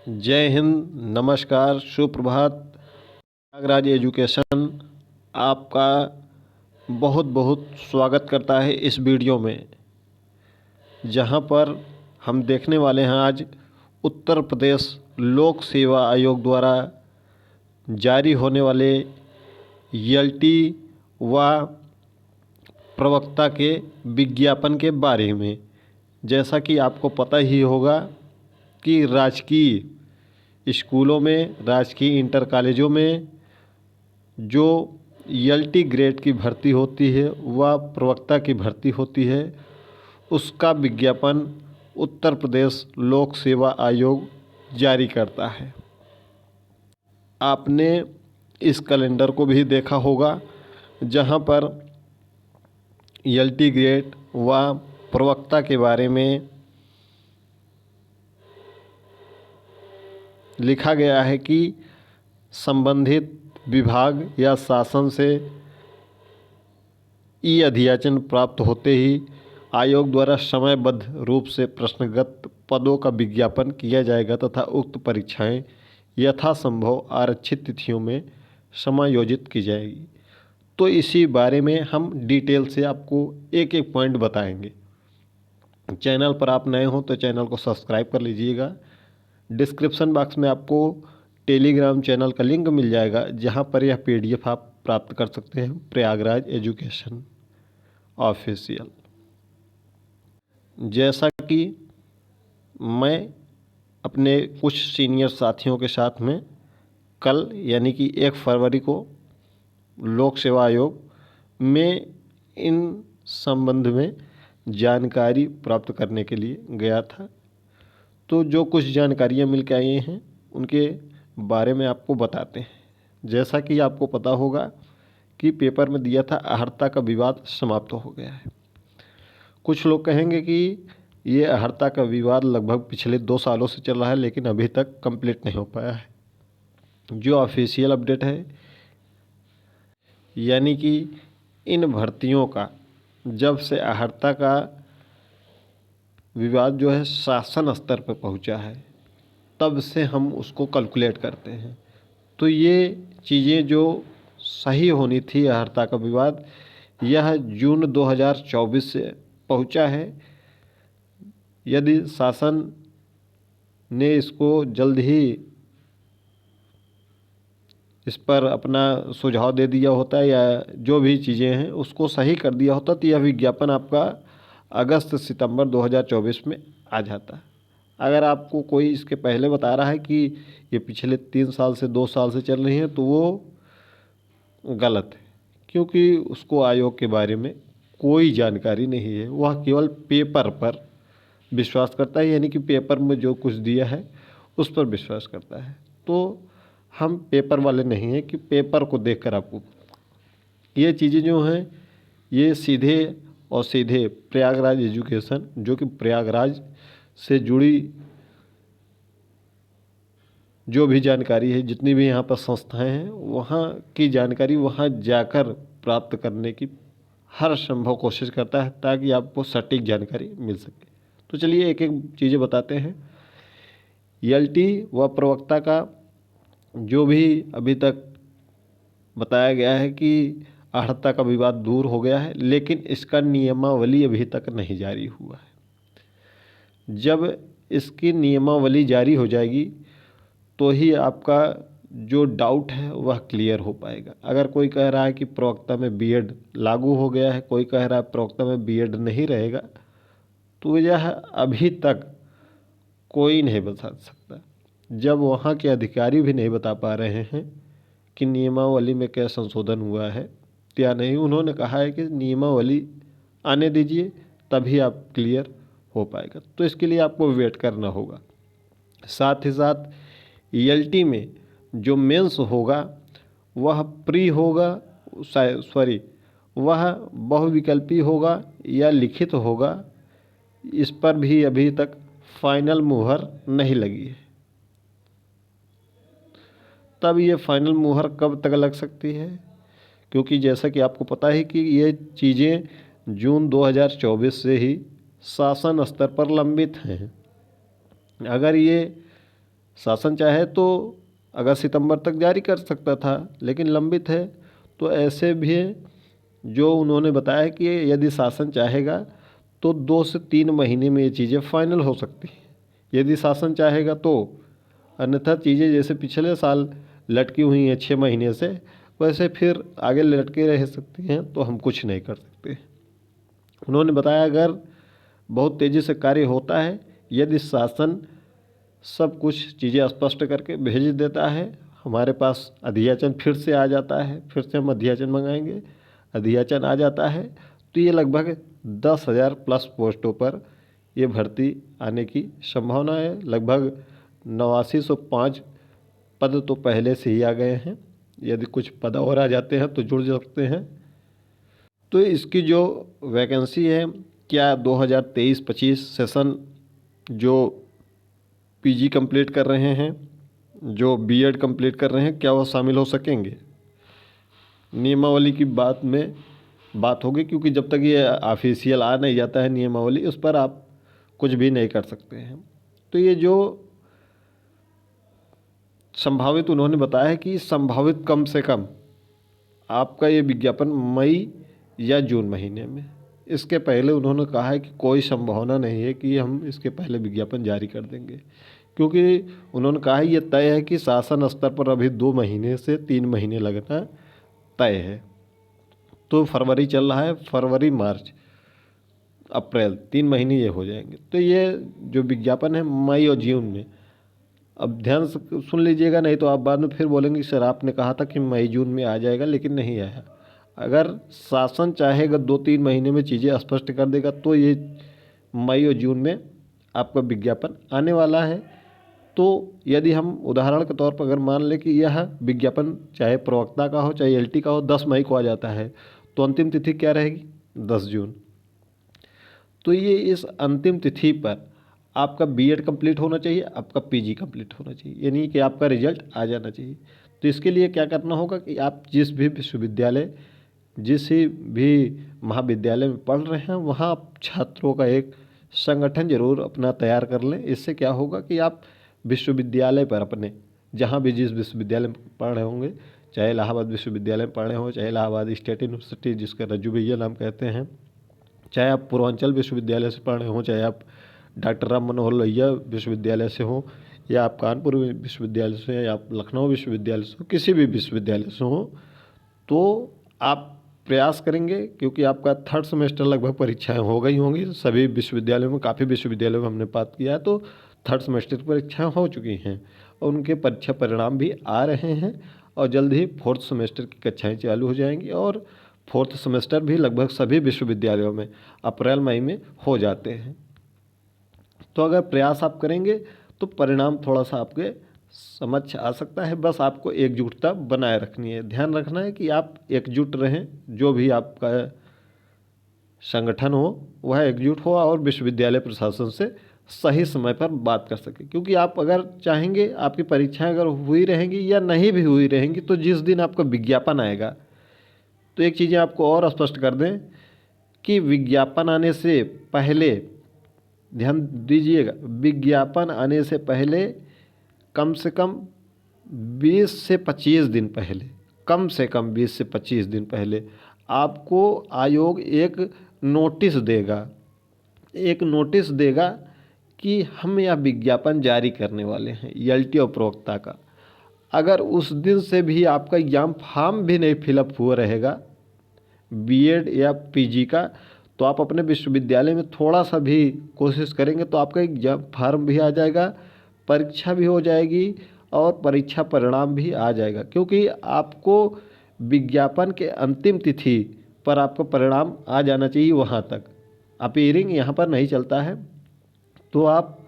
जय हिंद, नमस्कार, सुप्रभात। प्रयागराज एजुकेशन आपका बहुत बहुत स्वागत करता है इस वीडियो में, जहां पर हम देखने वाले हैं आज उत्तर प्रदेश लोक सेवा आयोग द्वारा जारी होने वाले ईएलटी व प्रवक्ता के विज्ञापन के बारे में। जैसा कि आपको पता ही होगा कि राजकीय स्कूलों में, राजकीय इंटर कॉलेजों में जो ईएलटी ग्रेड की भर्ती होती है व प्रवक्ता की भर्ती होती है, उसका विज्ञापन उत्तर प्रदेश लोक सेवा आयोग जारी करता है। आपने इस कैलेंडर को भी देखा होगा, जहां पर ईएलटी ग्रेड व प्रवक्ता के बारे में लिखा गया है कि संबंधित विभाग या शासन से ई अधियाचन प्राप्त होते ही आयोग द्वारा समयबद्ध रूप से प्रश्नगत पदों का विज्ञापन किया जाएगा तथा उक्त परीक्षाएं यथासंभव आरक्षित तिथियों में समायोजित की जाएगी। तो इसी बारे में हम डिटेल से आपको एक एक पॉइंट बताएंगे। चैनल पर आप नए हो तो चैनल को सब्सक्राइब कर लीजिएगा। डिस्क्रिप्शन बॉक्स में आपको टेलीग्राम चैनल का लिंक मिल जाएगा, जहां पर यह पीडीएफ आप प्राप्त कर सकते हैं, प्रयागराज एजुकेशन ऑफिशियल। जैसा कि मैं अपने कुछ सीनियर साथियों के साथ में कल यानी कि 1 फरवरी को लोक सेवा आयोग में इन संबंध में जानकारी प्राप्त करने के लिए गया था, तो जो कुछ जानकारियाँ मिल के आई हैं उनके बारे में आपको बताते हैं। जैसा कि आपको पता होगा कि पेपर में दिया था अहर्ता का विवाद समाप्त हो गया है। कुछ लोग कहेंगे कि ये अहर्ता का विवाद लगभग पिछले 2 सालों से चल रहा है, लेकिन अभी तक कंप्लीट नहीं हो पाया है। जो ऑफिशियल अपडेट है, यानी कि इन भर्तियों का जब से अहर्ता का विवाद जो है शासन स्तर पर पहुंचा है, तब से हम उसको कैलकुलेट करते हैं। तो ये चीज़ें जो सही होनी थी, अहर्ता का विवाद यह जून 2024 से पहुंचा है। यदि शासन ने इसको जल्द ही इस पर अपना सुझाव दे दिया होता है या जो भी चीज़ें हैं उसको सही कर दिया होता, तो यह विज्ञापन आपका अगस्त सितंबर 2024 में आ जाता। अगर आपको कोई इसके पहले बता रहा है कि ये पिछले 3 साल से 2 साल से चल रही है, तो वो गलत है, क्योंकि उसको आयोग के बारे में कोई जानकारी नहीं है। वह केवल पेपर पर विश्वास करता है, यानी कि पेपर में जो कुछ दिया है उस पर विश्वास करता है। तो हम पेपर वाले नहीं हैं कि पेपर को देखकर आपको ये चीज़ें जो हैं ये सीधे और सीधे प्रयागराज एजुकेशन, जो कि प्रयागराज से जुड़ी जो भी जानकारी है, जितनी भी यहाँ पर संस्थाएं हैं, वहाँ की जानकारी वहाँ जाकर प्राप्त करने की हर संभव कोशिश करता है, ताकि आपको सटीक जानकारी मिल सके। तो चलिए एक एक चीज़ें बताते हैं। ईएलटी व प्रवक्ता का जो भी अभी तक बताया गया है कि अहर्ता का विवाद दूर हो गया है, लेकिन इसका नियमावली अभी तक नहीं जारी हुआ है। जब इसकी नियमावली जारी हो जाएगी तो ही आपका जो डाउट है वह क्लियर हो पाएगा। अगर कोई कह रहा है कि प्रवक्ता में बीएड लागू हो गया है, कोई कह रहा है प्रवक्ता में बीएड नहीं रहेगा, तो यह अभी तक कोई नहीं बता सकता। जब वहाँ के अधिकारी भी नहीं बता पा रहे हैं कि नियमावली में क्या संशोधन हुआ है या नहीं, उन्होंने कहा है कि नियमावली आने दीजिए, तभी आप क्लियर हो पाएगा। तो इसके लिए आपको वेट करना होगा। साथ ही साथ ईएलटी में जो मेंस होगा वह प्री होगा, सॉरी वह बहुविकल्पी होगा या लिखित होगा, इस पर भी अभी तक फाइनल मुहर नहीं लगी है। तब ये फाइनल मुहर कब तक लग सकती है, क्योंकि जैसा कि आपको पता है कि ये चीज़ें जून 2024 से ही शासन स्तर पर लंबित हैं। अगर ये शासन चाहे तो अगस्त सितंबर तक जारी कर सकता था, लेकिन लंबित है। तो ऐसे भी है जो उन्होंने बताया कि यदि शासन चाहेगा तो 2 से 3 महीने में ये चीज़ें फाइनल हो सकती हैं, यदि शासन चाहेगा तो। अन्यथा चीज़ें जैसे पिछले साल लटकी हुई हैं 6 महीने से, वैसे फिर आगे लटके रह सकती हैं, तो हम कुछ नहीं कर सकते। उन्होंने बताया अगर बहुत तेज़ी से कार्य होता है, यदि शासन सब कुछ चीज़ें स्पष्ट करके भेज देता है, हमारे पास अध्याचन फिर से आ जाता है, फिर से हम अध्याचन मंगाएंगे, अध्याचन आ जाता है, तो ये लगभग 10,000 प्लस पोस्टों पर ये भर्ती आने की संभावना है। लगभग 8905 पद तो पहले से ही आ गए हैं, यदि कुछ पद और आ जाते हैं तो जुड़ सकते हैं। तो इसकी जो वैकेंसी है, क्या 2023-25 सेशन जो पीजी कंप्लीट कर रहे हैं, जो बीएड कंप्लीट कर रहे हैं, क्या वो शामिल हो सकेंगे? नियमावली की बात होगी, क्योंकि जब तक ये ऑफिशियल आ नहीं जाता है नियमावली, उस पर आप कुछ भी नहीं कर सकते हैं। तो ये जो संभावित उन्होंने बताया है कि संभावित कम से कम आपका ये विज्ञापन मई या जून महीने में, इसके पहले उन्होंने कहा है कि कोई संभावना नहीं है कि हम इसके पहले विज्ञापन जारी कर देंगे, क्योंकि उन्होंने कहा है ये तय है कि शासन स्तर पर अभी 2 महीने से 3 महीने लगना तय है। तो फरवरी चल रहा है, फरवरी मार्च अप्रैल 3 महीने ये हो जाएंगे। तो ये जो विज्ञापन है मई और जून में, अब ध्यान से सुन लीजिएगा, नहीं तो आप बाद में फिर बोलेंगे सर आपने कहा था कि मई जून में आ जाएगा, लेकिन नहीं आया। अगर शासन चाहेगा 2-3 महीने में चीज़ें स्पष्ट कर देगा तो ये मई और जून में आपका विज्ञापन आने वाला है। तो यदि हम उदाहरण के तौर पर अगर मान लें कि यह विज्ञापन चाहे प्रवक्ता का हो चाहे एलटी का हो 10 मई को आ जाता है, तो अंतिम तिथि क्या रहेगी? 10 जून। तो ये इस अंतिम तिथि पर आपका बीएड कंप्लीट होना चाहिए, आपका पीजी कंप्लीट होना चाहिए, यानी कि आपका रिजल्ट आ जाना चाहिए। तो इसके लिए क्या करना होगा कि आप जिस भी विश्वविद्यालय, जिस भी महाविद्यालय में पढ़ रहे हैं, वहाँ आप छात्रों का एक संगठन जरूर अपना तैयार कर लें। इससे क्या होगा कि आप विश्वविद्यालय पर अपने, जहाँ भी जिस विश्वविद्यालय में पढ़ रहे होंगे, चाहे इलाहाबाद विश्वविद्यालय में पढ़ रहे हों, चाहे इलाहाबाद स्टेट यूनिवर्सिटी जिसका रज्जू भैया नाम कहते हैं, चाहे आप पूर्वांचल विश्वविद्यालय से पढ़ रहे हों, चाहे आप डॉक्टर राम मनोहर लोहिया विश्वविद्यालय से हो, या आप कानपुर विश्वविद्यालय से, या आप लखनऊ विश्वविद्यालय से हो, किसी भी विश्वविद्यालय से हो, तो आप प्रयास करेंगे, क्योंकि आपका 3rd सेमेस्टर लगभग परीक्षाएं हो गई होंगी सभी विश्वविद्यालयों में, काफ़ी विश्वविद्यालयों में हमने बात किया है, तो 3rd सेमेस्टर की परीक्षाएं हो चुकी हैं और उनके परीक्षा परिणाम भी आ रहे हैं, और जल्द ही 4th सेमेस्टर की कक्षाएँ चालू हो जाएंगी, और 4th सेमेस्टर भी लगभग सभी विश्वविद्यालयों में अप्रैल मई में हो जाते हैं। तो अगर प्रयास आप करेंगे तो परिणाम थोड़ा सा आपके समझ आ सकता है। बस आपको एकजुटता बनाए रखनी है, ध्यान रखना है कि आप एकजुट रहें, जो भी आपका संगठन हो वह एकजुट हो और विश्वविद्यालय प्रशासन से सही समय पर बात कर सके। क्योंकि आप अगर चाहेंगे, आपकी परीक्षाएं अगर हुई रहेंगी या नहीं भी हुई रहेंगी, तो जिस दिन आपका विज्ञापन आएगा, तो एक चीज़ें आपको और स्पष्ट कर दें कि विज्ञापन आने से पहले, ध्यान दीजिएगा, विज्ञापन आने से पहले कम से कम 20 से 25 दिन पहले, कम से कम 20 से 25 दिन पहले आपको आयोग एक नोटिस देगा कि हम यह विज्ञापन जारी करने वाले हैं एलटी और प्रवक्ता का। अगर उस दिन से भी आपका एग्जाम फॉर्म भी नहीं फिलअप हुआ रहेगा बीएड या पीजी का, तो आप अपने विश्वविद्यालय में थोड़ा सा भी कोशिश करेंगे तो आपका एग्जाम फॉर्म भी आ जाएगा, परीक्षा भी हो जाएगी और परीक्षा परिणाम भी आ जाएगा। क्योंकि आपको विज्ञापन के अंतिम तिथि पर आपका परिणाम आ जाना चाहिए, वहाँ तक अपीयरिंग यहाँ पर नहीं चलता है। तो आप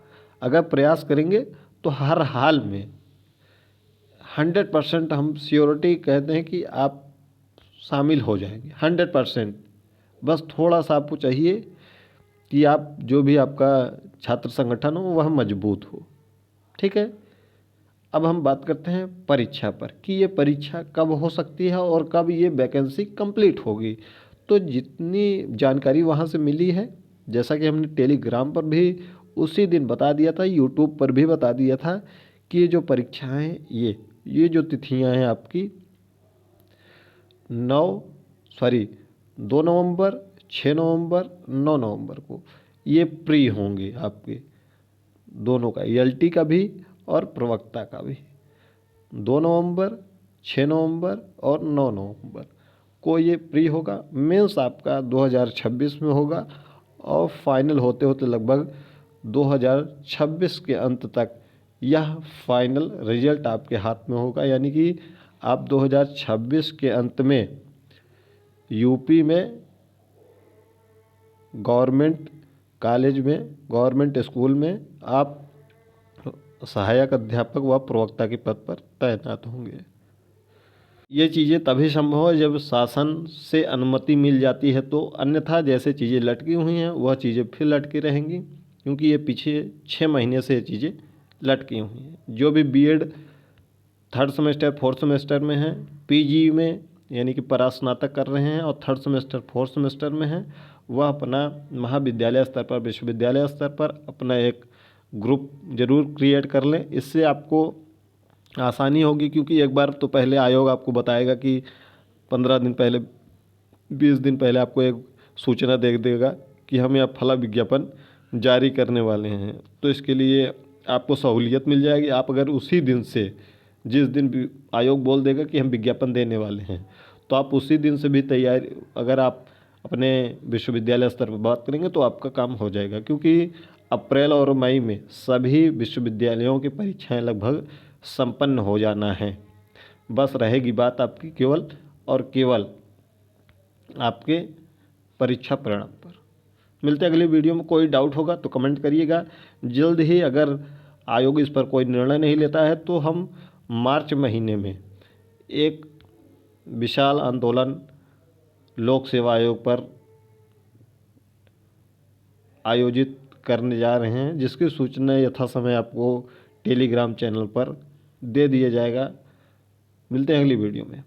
अगर प्रयास करेंगे तो हर हाल में 100% हम श्योरिटी कहते हैं कि आप शामिल हो जाएंगे 100%। बस थोड़ा सा आपको चाहिए कि आप जो भी आपका छात्र संगठन हो वह मजबूत हो। ठीक है, अब हम बात करते हैं परीक्षा पर कि ये परीक्षा कब हो सकती है और कब ये वैकेंसी कंप्लीट होगी। तो जितनी जानकारी वहाँ से मिली है, जैसा कि हमने टेलीग्राम पर भी उसी दिन बता दिया था, यूट्यूब पर भी बता दिया था कि ये जो परीक्षाएं हैं ये जो तिथियां हैं आपकी 2 नवंबर, 6 नवंबर, 9 नवंबर को ये प्री होंगे आपके दोनों का, ELT का भी और प्रवक्ता का भी। 2 नवंबर, 6 नवंबर और 9 नवंबर को ये प्री होगा। मेंस आपका 2026 में होगा और फाइनल होते होते लगभग 2026 के अंत तक यह फाइनल रिजल्ट आपके हाथ में होगा। यानी कि आप 2026 के अंत में यूपी में गवर्नमेंट कॉलेज में, गवर्नमेंट स्कूल में आप सहायक अध्यापक व प्रवक्ता के पद पर तैनात होंगे। ये चीज़ें तभी संभव है जब शासन से अनुमति मिल जाती है, तो अन्यथा जैसे चीज़ें लटकी हुई हैं वह चीज़ें फिर लटकी रहेंगी, क्योंकि ये पीछे 6 महीने से ये चीज़ें लटकी हुई हैं। जो भी BEd 3rd semester 4th semester में हैं, पीजी में यानी कि परास्नातक कर रहे हैं और 3rd सेमेस्टर 4th सेमेस्टर में हैं, वह अपना महाविद्यालय स्तर पर, विश्वविद्यालय स्तर पर अपना एक ग्रुप जरूर क्रिएट कर लें। इससे आपको आसानी होगी, क्योंकि एक बार तो पहले आयोग आपको बताएगा कि 15 दिन पहले, 20 दिन पहले आपको एक सूचना दे देगा कि हम यह फला विज्ञापन जारी करने वाले हैं। तो इसके लिए आपको सहूलियत मिल जाएगी। आप अगर उसी दिन से, जिस दिन भी आयोग बोल देगा कि हम विज्ञापन देने वाले हैं, तो आप उसी दिन से भी तैयारी, अगर आप अपने विश्वविद्यालय स्तर पर बात करेंगे तो आपका काम हो जाएगा। क्योंकि अप्रैल और मई में सभी विश्वविद्यालयों की परीक्षाएं लगभग संपन्न हो जाना है। बस रहेगी बात आपकी केवल और केवल आपके परीक्षा परिणाम पर। मिलते हैं अगली वीडियो में। कोई डाउट होगा तो कमेंट करिएगा। जल्द ही अगर आयोग इस पर कोई निर्णय नहीं लेता है तो हम मार्च महीने में एक विशाल आंदोलन लोक सेवा आयोग पर आयोजित करने जा रहे हैं, जिसकी सूचना यथासमय आपको टेलीग्राम चैनल पर दे दिया जाएगा। मिलते हैं अगली वीडियो में।